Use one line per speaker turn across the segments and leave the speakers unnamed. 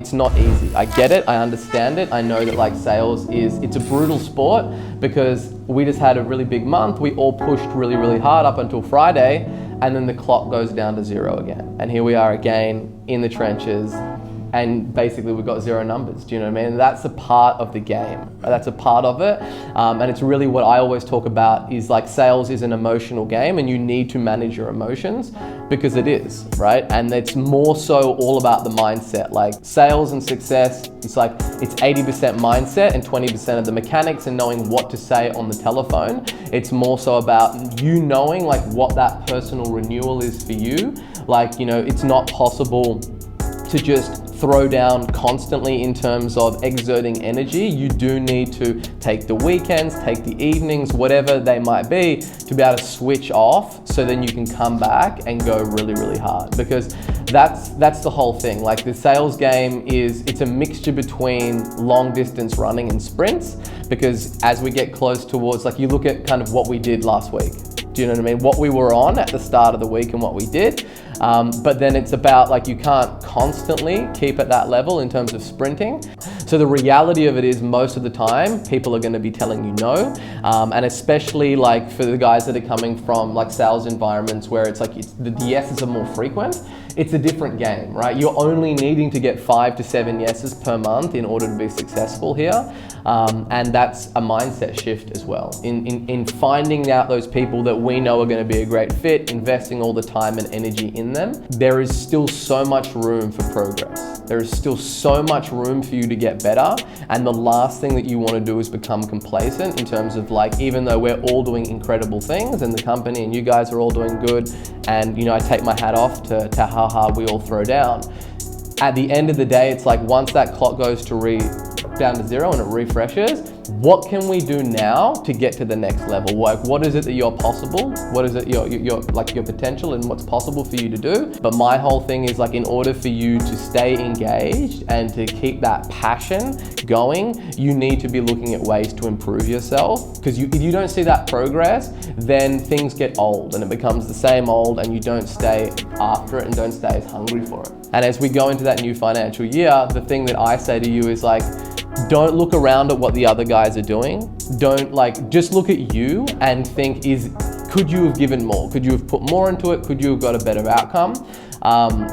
It's not easy. I get it, I understand it. I know that like sales it's a brutal sport because we just had a really big month. We all pushed really, really hard up until Friday, and then the clock goes down to 0 again. And here we are again in the trenches, and basically we've got 0 numbers. Do you know what I mean? And that's a part of the game. That's a part of it. And it's really what I always talk about is like sales is an emotional game, and you need to manage your emotions because it is, right? And it's more so all about the mindset. Like sales and success, it's 80% mindset and 20% of the mechanics and knowing what to say on the telephone. It's more so about you knowing like what that personal renewal is for you. Like, you know, it's not possible to just throw down constantly in terms of exerting energy. You do need to take the weekends, take the evenings, whatever they might be, to be able to switch off so then you can come back and go really, really hard. Because that's the whole thing. Like the sales game it's a mixture between long distance running and sprints, because as we get close towards, like you look at kind of what we did last week. Do you know what I mean? What we were on at the start of the week and what we did. But then it's about like you can't constantly keep at that level in terms of sprinting. So the reality of it is most of the time people are going to be telling you no. And especially like for the guys that are coming from like sales environments where it's like the yeses are more frequent. It's a different game, right? You're only needing to get 5 to 7 yeses per month in order to be successful here. And that's a mindset shift as well. In finding out those people that we know are going to be a great fit, investing all the time and energy in them, there is still so much room for progress. There is still so much room for you to get better. And the last thing that you want to do is become complacent in terms of like, even though we're all doing incredible things and the company and you guys are all doing good, and you know, I take my hat off to how hard we all throw down. At the end of the day, it's like once that clock goes down to 0 and it refreshes, what can we do now to get to the next level? Like, what is it that you're possible? What is it your potential and what's possible for you to do? But my whole thing is like, in order for you to stay engaged and to keep that passion going, you need to be looking at ways to improve yourself. Because if you don't see that progress, then things get old and it becomes the same old, and you don't stay after it and don't stay as hungry for it. And as we go into that new financial year, the thing that I say to you is like, don't look around at what the other guys are doing. Just look at you and think, could you have given more? Could you have put more into it? Could you have got a better outcome?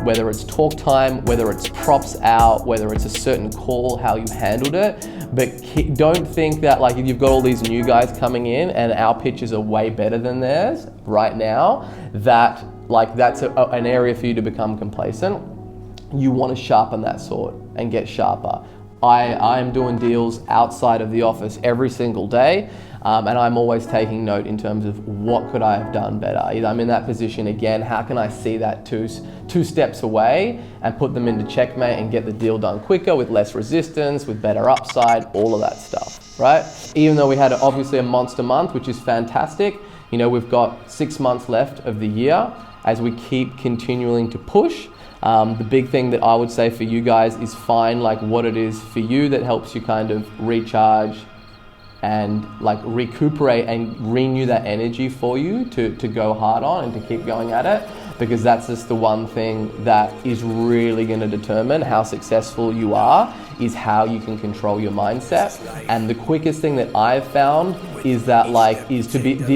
Whether it's talk time, whether it's props out, whether it's a certain call, how you handled it. But don't think that like if you've got all these new guys coming in and our pitches are way better than theirs right now, that like that's an area for you to become complacent. You want to sharpen that sword and get sharper. I am doing deals outside of the office every single day, and I'm always taking note in terms of what could I have done better. Either I'm in that position again, how can I see that two steps away and put them into checkmate and get the deal done quicker with less resistance, with better upside, all of that stuff, right? Even though we had obviously a monster month, which is fantastic, you know, we've got 6 months left of the year as we keep continuing to push. The big thing that I would say for you guys is find like what it is for you that helps you kind of recharge and like recuperate and renew that energy for you to go hard on and to keep going at it, because that's just the one thing that is really going to determine how successful you are, is how you can control your mindset. And the quickest thing that I've found is that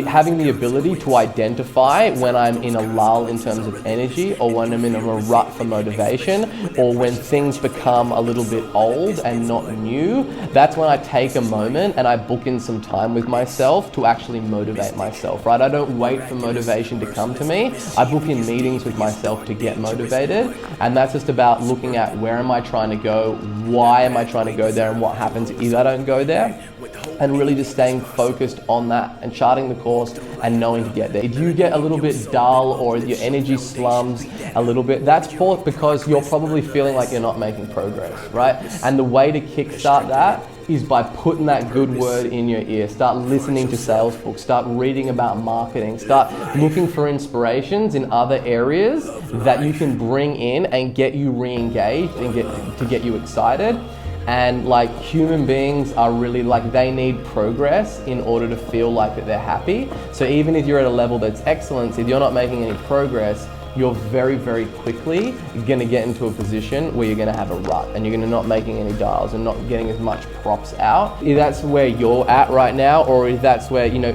having the ability to identify when I'm in a lull in terms of energy, or when I'm in a rut for motivation, or when things become a little bit old and not new. That's when I take a moment and I book in some time with myself to actually motivate myself, right? I don't wait for motivation to come to me. I book in meetings with myself to get motivated, and that's just about looking at where am I trying to go, why am I trying to go there, and what happens if I don't go there, and really just staying focused on that and charting the course and knowing to get there. If you get a little bit dull or your energy slums a little bit, that's because you're probably feeling like you're not making progress, right? And the way to kickstart that is by putting that good word in your ear. Start listening to sales books, start reading about marketing, start looking for inspirations in other areas that you can bring in and get you re-engaged and get you excited. And like, human beings are really like, they need progress in order to feel like that they're happy. So even if you're at a level that's excellence, if you're not making any progress, you're very, very quickly gonna get into a position where you're gonna have a rut and you're gonna not making any dials and not getting as much props out. If that's where you're at right now, or if that's where, you know,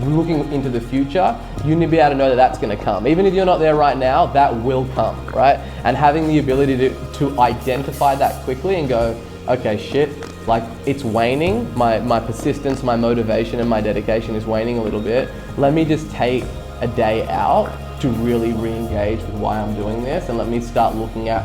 looking into the future, you need to be able to know that that's going to come. Even if you're not there right now, that will come, right? And having the ability to identify that quickly and go, okay, shit, like it's waning, my persistence, my motivation and my dedication is waning a little bit. Let me just take a day out to really re-engage with why I'm doing this, and let me start looking at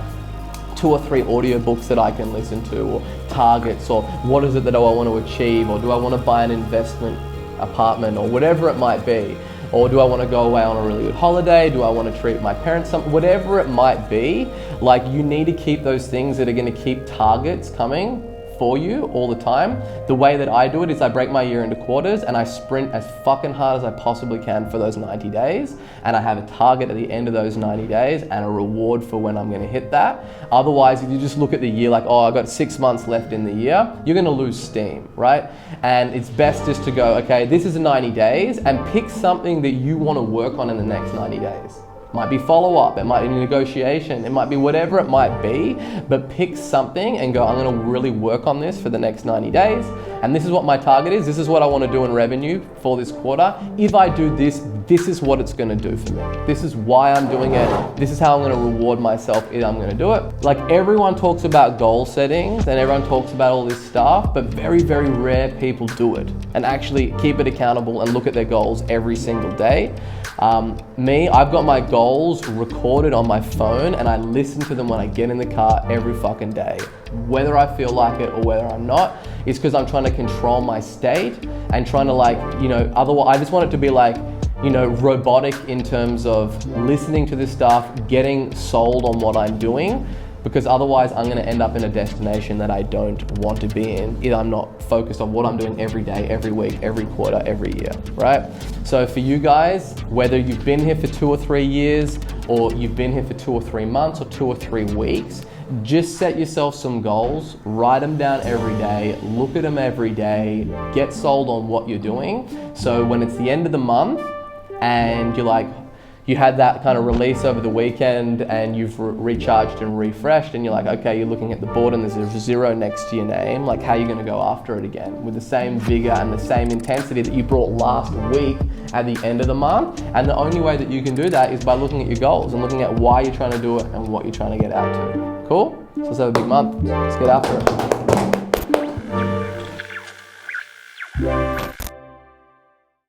2 or 3 audiobooks that I can listen to, or targets, or what is it that I want to achieve, or do I want to buy an investment apartment, or whatever it might be, or do I want to go away on a really good holiday, do I want to treat my parents something, whatever it might be. Like, you need to keep those things that are going to keep targets coming for you all the time. The way that I do it is I break my year into quarters and I sprint as fucking hard as I possibly can for those 90 days, and I have a target at the end of those 90 days and a reward for when I'm going to hit that. Otherwise, if you just look at the year like, oh, I've got 6 months left in the year, you're going to lose steam, right? And it's best just to go, okay, this is 90 days, and pick something that you want to work on in the next 90 days. Might be follow-up, it might be negotiation, it might be whatever it might be, but pick something and go, I'm gonna really work on this for the next 90 days, and this is what my target is, this is what I wanna do in revenue for this quarter. If I do this, this is what it's gonna do for me. This is why I'm doing it, this is how I'm gonna reward myself if I'm gonna do it. Like, everyone talks about goal settings and everyone talks about all this stuff, but very, very rare people do it and actually keep it accountable and look at their goals every single day. I've got my goals recorded on my phone and I listen to them when I get in the car every fucking day. Whether I feel like it or whether I'm not, it's because I'm trying to control my state and trying to, like, you know, otherwise I just want it to be like, you know, robotic in terms of listening to this stuff, getting sold on what I'm doing, because otherwise I'm going to end up in a destination that I don't want to be in if I'm not focused on what I'm doing every day, every week, every quarter, every year, right? So for you guys, whether you've been here for 2 or 3 years, or you've been here for 2 or 3 months or 2 or 3 weeks, just set yourself some goals, write them down every day, look at them every day, get sold on what you're doing. So when it's the end of the month and you're like, you had that kind of release over the weekend and you've recharged and refreshed, and you're like, okay, you're looking at the board and there's a 0 next to your name, like, how are you going to go after it again with the same vigor and the same intensity that you brought last week at the end of the month? And the only way that you can do that is by looking at your goals and looking at why you're trying to do it and what you're trying to get out to. Cool? So let's have a big month. Let's get after it.